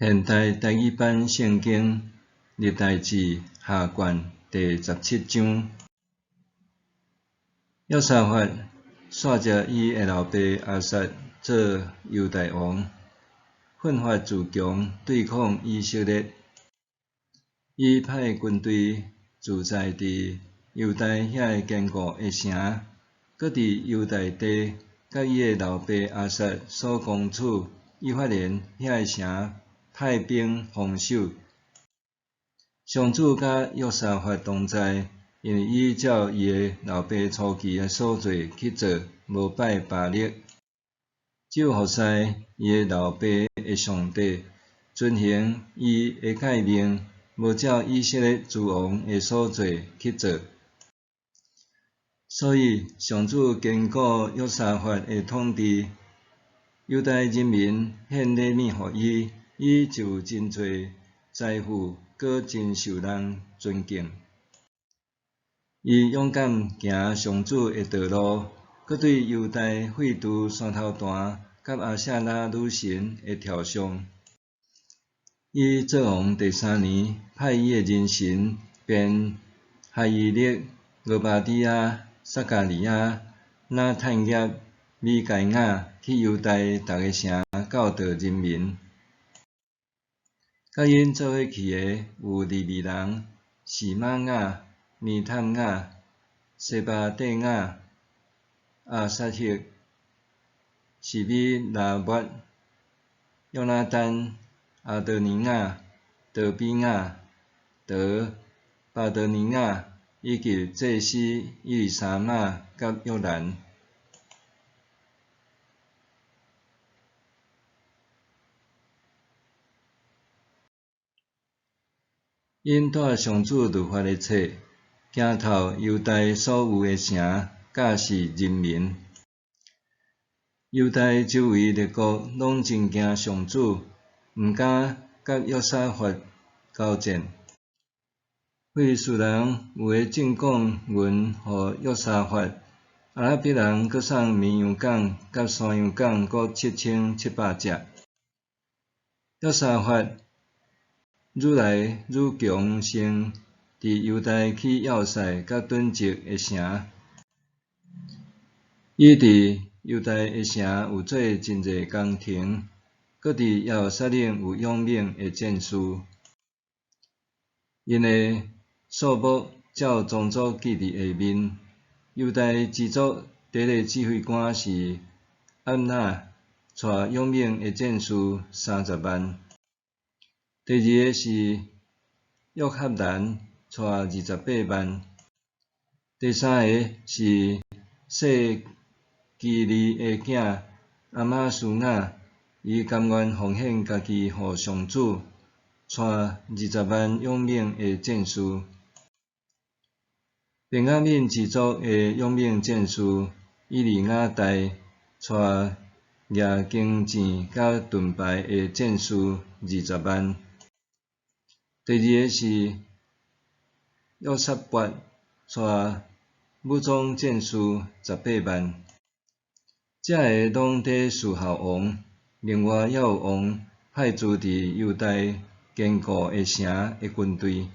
现代台语版圣经历代志下卷第17章。约沙法率着伊的老爸亚撒做犹大王，奋发自强对抗以色列。伊派军队驻在伫犹大遐个坚固的城，搁伫犹大地甲伊的老爸亚撒所攻取，伊发现遐个城派兵防守。上主甲约沙法同在，因为伊照伊的老爸初期的所做去做，无拜巴力，只有服侍伊的老爸的上帝，遵行伊的诫命，无照以色列诸王的所做去做。所以上主坚固约沙法的统治，犹大人民献礼物予伊，伊就有真侪财富，搁真受人尊敬。伊勇敢行上主的道路，搁对犹大废除山头坛甲阿舍拉女神的雕像。伊做王第3年，派伊的人臣便哈伊勒、俄巴底亚、撒加利亚、纳探业、米该亚去犹大逐个城教导人民。甲因做伙去的有利未人、示玛雅、尼探雅、西巴底雅、阿撒赫、示米拉末、约拿单、阿多尼雅、多比雅、德、巴多尼雅，以及祭司伊利沙玛甲约兰。因带上主律法的册，行透犹大所有的城，教示人民。犹大周围列国拢真惊上主，毋敢甲约沙法交战。非利士人有个进贡银予约沙法，阿拉伯人搁送绵羊犅甲山羊犅各7700只。约沙法愈来愈强盛，伫犹大起要塞甲顿积的城。伊伫犹大的城有做真侪工程，搁伫耶路撒冷有勇猛的战士。因的数目照宗族记伫下面。犹大支族第一个指挥官是押纳，带勇猛的战士30万。第二个是约哈兰，带28万。第三个是谢基利的囝阿玛斯雅，伊甘愿奉献家己予上主，带20万勇猛的战士。便雅悯支族的勇猛战士以利亚大，带举弓箭甲盾牌的战士20万。第二个是约撒伯，带武装战士18万。这个拢伫侍候王，另外还有王派驻伫犹大坚固的城的军队。